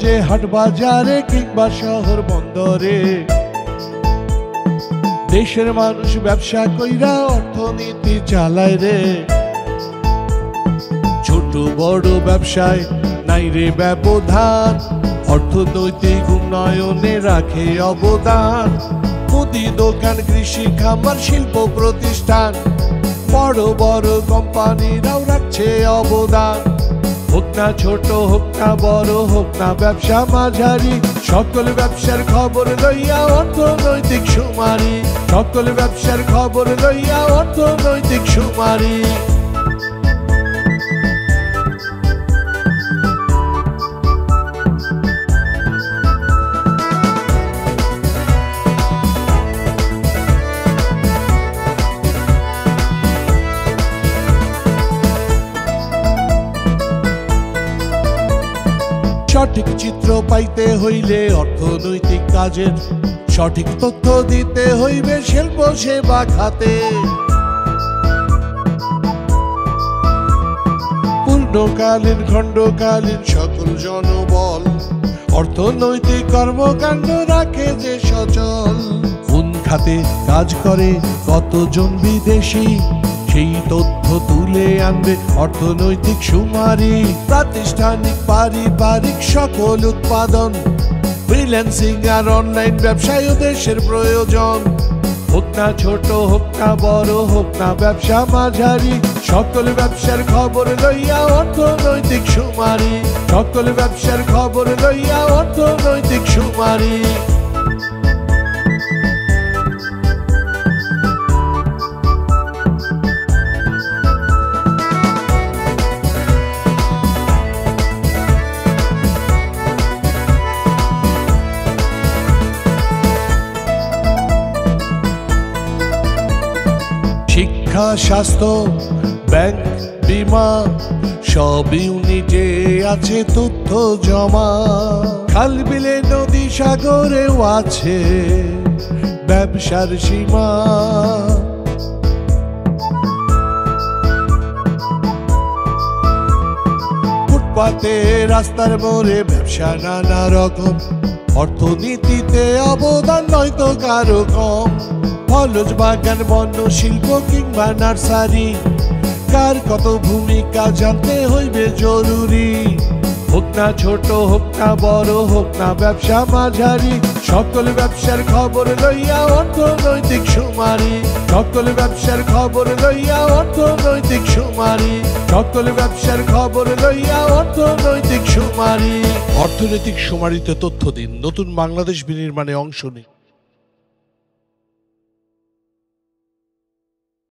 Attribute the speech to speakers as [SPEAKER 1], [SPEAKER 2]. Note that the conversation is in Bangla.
[SPEAKER 1] গঞ্জে হাট বাজারে কিংবা শহর বন্দরে দেশের মানুষ ব্যবসা কইরা অর্থনীতি চালায় রে। ছোট বড় ব্যবসায় নাই রে ব্যবধান, অর্থনৈতিক উন্নয়নে রাখে অবদান। মুদি দোকান, কৃষি খামার, শিল্প প্রতিষ্ঠান, বড় বড় কোম্পানিরাও রাখছে অবদান। হোক না ছোট, হোক না বড়, হোক না ব্যবসা মাঝারি, সকল ব্যবসার খবর লইয়া অর্থনৈতিক সুমারি। সকল ব্যবসার খবর লইয়া অর্থনৈতিক সুমারি। সঠিক চিত্র পাইতে হইলে অর্থনৈতিক কাজের সঠিক তথ্য দিতে হইবে শিল্প সেবা খাতে। পূর্ণকালীন খণ্ডকালীন সকল জনবল অর্থনৈতিক কর্মকাণ্ড রাখে যে সচল। কোন খাতে কাজ করে কতজন বিদেশি, সেই তথ্য তুলে আনবে অর্থনৈতিক সুমারি। প্রাতিষ্ঠানিক পারিবারিক সকল উৎপাদন, ফ্রিল্যান্সিং আর অনলাইন ব্যবসায় দেশের প্রয়োজন। হোক না ছোট, হোক না বড়, হোক না ব্যবসা মাঝারি, সকল ব্যবসার খবর লইয়া অর্থনৈতিক সুমারি। সকল ব্যবসার খবর লইয়া অর্থনৈতিক সুমারি। শিক্ষা, স্বাস্থ্য, ব্যাংক, বীমা সব ইউনিটে আছে তথ্য জমা। খাল বিলে নদী সাগরেও আছে ব্যবসার সীমা। ফুটপাতে রাস্তার মোড়ে ব্যবসা নানা রকম, অর্থনীতিতে অবদান নয়তো কারো কম। ফলজ বাগান, বন্য শিল্প কিংবা নার্সারি, কার কত ভূমিকা জানতে হইবে জরুরি। হোক না ছোট, হোক না বড়, হোক না ব্যবসা মাঝারি, সকল ব্যবসার খবর লইয়া অর্থনৈতিক সুমারি। সকল ব্যবসার খবর লইয়া অর্থনৈতিক সুমারি। সকল ব্যবসার খবর লইয়া অর্থনৈতিক সুমারি। অর্থনৈতিক সুমারিতে তথ্য দিন, নতুন বাংলাদেশ বিনির্মাণে অংশ নিন।